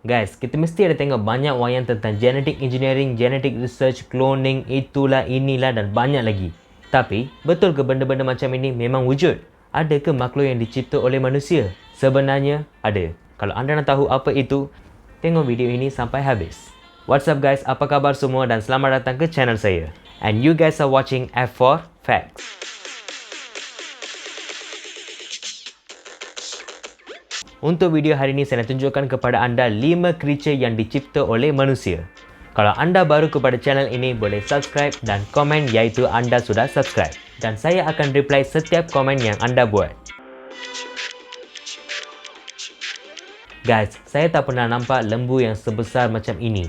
Guys, kita mesti ada tengok banyak wayang tentang genetic engineering, genetic research, cloning, itulah, inilah dan banyak lagi. Tapi, betul ke benda-benda macam ini memang wujud? Ada ke makhluk yang dicipta oleh manusia? Sebenarnya, ada. Kalau anda nak tahu apa itu, tengok video ini sampai habis. What's up guys, apa khabar semua dan selamat datang ke channel saya. And you guys are watching F for Facts. Untuk video hari ini, saya nak tunjukkan kepada anda 5 creature yang dicipta oleh manusia. Kalau anda baru kepada channel ini, boleh subscribe dan komen iaitu anda sudah subscribe. Dan saya akan reply setiap komen yang anda buat. Guys, saya tak pernah nampak lembu yang sebesar macam ini.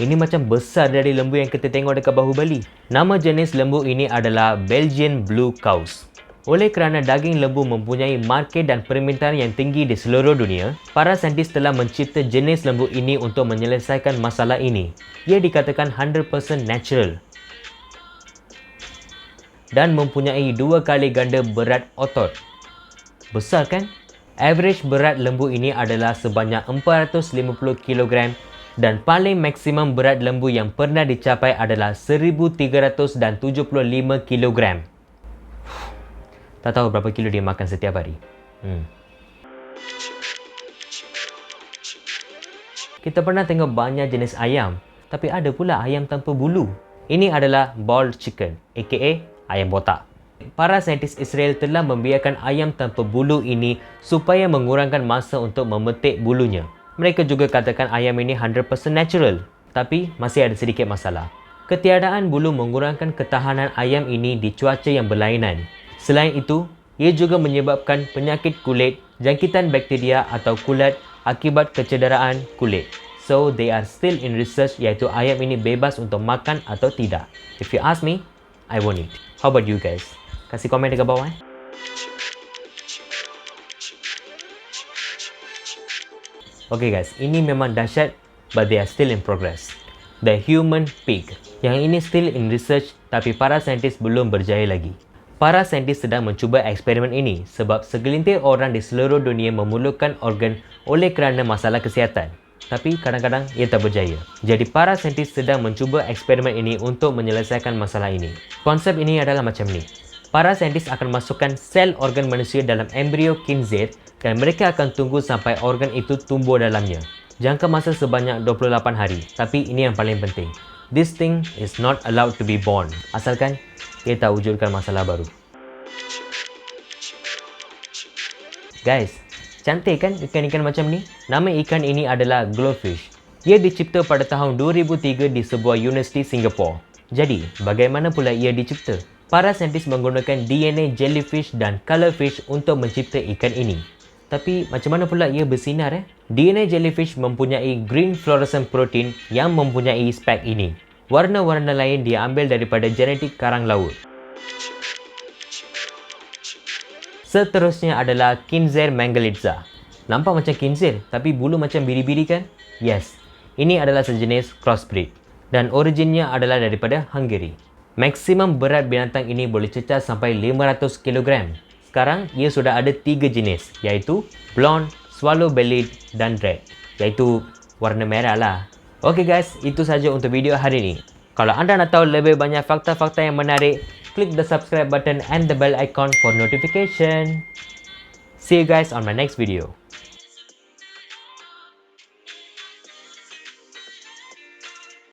Ini macam besar dari lembu yang kita tengok dekat Bahubali. Nama jenis lembu ini adalah Belgian Blue Cows. Oleh kerana daging lembu mempunyai market dan permintaan yang tinggi di seluruh dunia, para saintis telah mencipta jenis lembu ini untuk menyelesaikan masalah ini. Ia dikatakan 100% natural dan mempunyai 2 kali ganda berat otot. Besar kan? Average berat lembu ini adalah sebanyak 450 kg dan paling maksimum berat lembu yang pernah dicapai adalah 1375 kg. Tak tahu berapa kilo dia makan setiap hari. Kita pernah tengok banyak jenis ayam, tapi ada pula ayam tanpa bulu. Ini adalah bald chicken, aka ayam botak. Para saintis Israel telah membiarkan ayam tanpa bulu ini supaya mengurangkan masa untuk memetik bulunya. Mereka juga katakan ayam ini 100% natural, tapi masih ada sedikit masalah. Ketiadaan bulu mengurangkan ketahanan ayam ini di cuaca yang berlainan. Selain itu, ia juga menyebabkan penyakit kulit, jangkitan bakteria atau kulat akibat kecederaan kulit. So, they are still in research iaitu ayam ini bebas untuk makan atau tidak. If you ask me, I won't eat. How about you guys? Kasih komen dekat bawah. Okay guys, ini memang dahsyat, but they are still in progress. The human pig. Yang ini still in research, tapi para saintis belum berjaya lagi. Para saintis sedang mencuba eksperimen ini sebab segelintir orang di seluruh dunia memerlukan organ oleh kerana masalah kesihatan. Tapi kadang-kadang ia tak berjaya. Jadi para saintis sedang mencuba eksperimen ini untuk menyelesaikan masalah ini. Konsep ini adalah macam ni. Para saintis akan masukkan sel organ manusia dalam embrio khinzir dan mereka akan tunggu sampai organ itu tumbuh dalamnya. Jangka masa sebanyak 28 hari. Tapi ini yang paling penting. This thing is not allowed to be born. Asalkan ia tak wujudkan masalah baru. Guys, cantik kan ikan-ikan macam ni? Nama ikan ini adalah glowfish. Ia dicipta pada tahun 2003 di sebuah universiti Singapura. Jadi, bagaimana pula ia dicipta? Para saintis menggunakan DNA jellyfish dan colorfish untuk mencipta ikan ini. Tapi, macam mana pula ia bersinar? DNA jellyfish mempunyai green fluorescent protein yang mempunyai spek ini. Warna-warna lain diambil daripada genetik karang laut. Seterusnya adalah Khinzir mangalidza. Nampak macam khinzir, tapi bulu macam biri-biri kan? Yes, ini adalah sejenis crossbreed. Dan originnya adalah daripada Hungary. Maksimum berat binatang ini boleh cecah sampai 500 kg. Sekarang, ia sudah ada 3 jenis, iaitu blonde, swallow-bellied dan red. Iaitu warna merah lah. Okay guys, itu saja untuk video hari ini. Kalau anda nak tahu lebih banyak fakta-fakta yang menarik, klik the subscribe button and the bell icon for notification. See you guys on my next video.